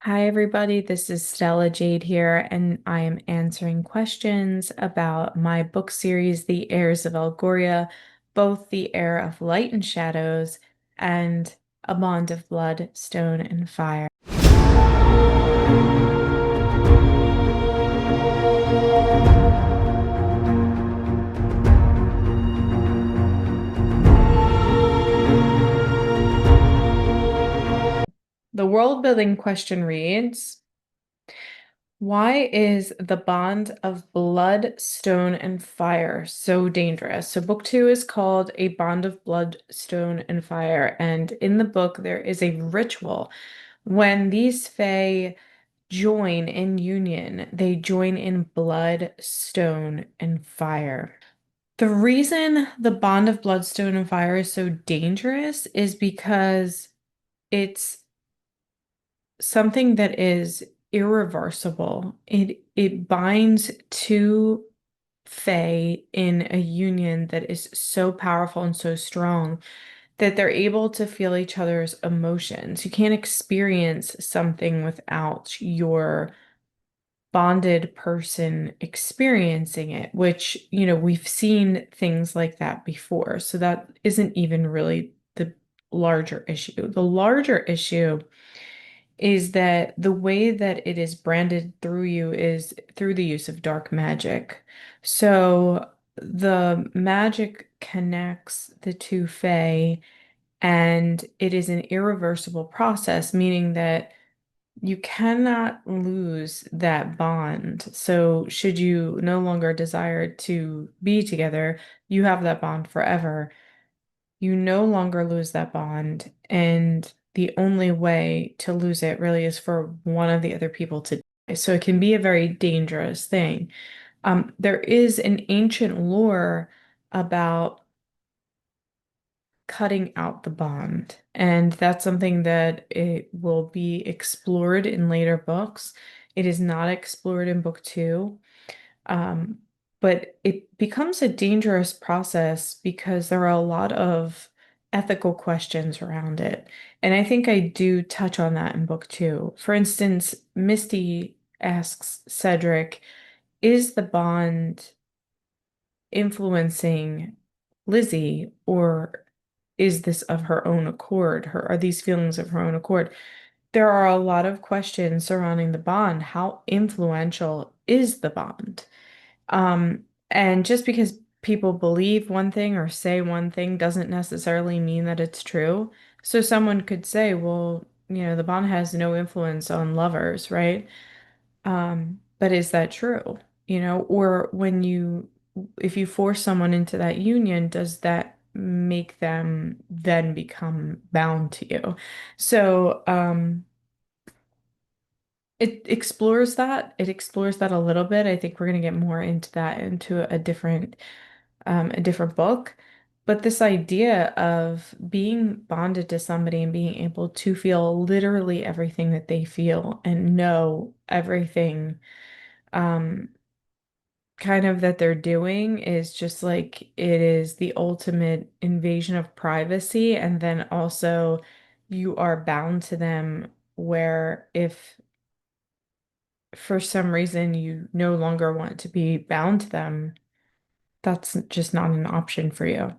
Hi, everybody. This is Stella Jade here, and I am answering questions about my book series, The Heirs of Elgoria, both The Heir of Light and Shadows and A Bond of Blood, Stone, and Fire. The world building question reads, why is the bond of blood, stone, and fire so dangerous? So, book two is called A Bond of Blood, Stone, and Fire. And in the book, there is a ritual. When these fae join in union, they join in blood, stone, and fire. The reason the bond of blood, stone, and fire is so dangerous is because it's something that is irreversible. It binds two fae in a union that is so powerful and so strong that they're able to feel each other's emotions. You can't experience something without your bonded person experiencing it, which, we've seen things like that before. So that isn't even really the larger issue. The larger issue is that the way that it is branded through you is through the use of dark magic. So the magic connects the two fae, and it is an irreversible process, meaning that you cannot lose that bond. So, should you no longer desire to be together, you have that bond forever. You no longer lose that bond, and the only way to lose it really is for one of the other people to die. So, it can be a very dangerous thing. There is an ancient lore about cutting out the bond. And that's something that it will be explored in later books. It is not explored in book two. Um, but it becomes a dangerous process because there are a lot of ethical questions around it. And I think I do touch on that in book two. For instance, Misty asks Cedric, is the bond influencing Lizzie, or is this of her own accord? Are these feelings of her own accord? There are a lot of questions surrounding the bond. How influential is the bond? And just because people believe one thing or say one thing doesn't necessarily mean that it's true. So someone could say, well, the bond has no influence on lovers, right? But is that true? Or if you force someone into that union, does that make them then become bound to you? So, it explores that. It explores that a little bit. I think we're going to get more into that into a different book. But this idea of being bonded to somebody and being able to feel literally everything that they feel and know everything, um, kind of that they're doing is just like it is the ultimate invasion of privacy. And then also you are bound to them, where if for some reason you no longer want to be bound to them, that's just not an option for you.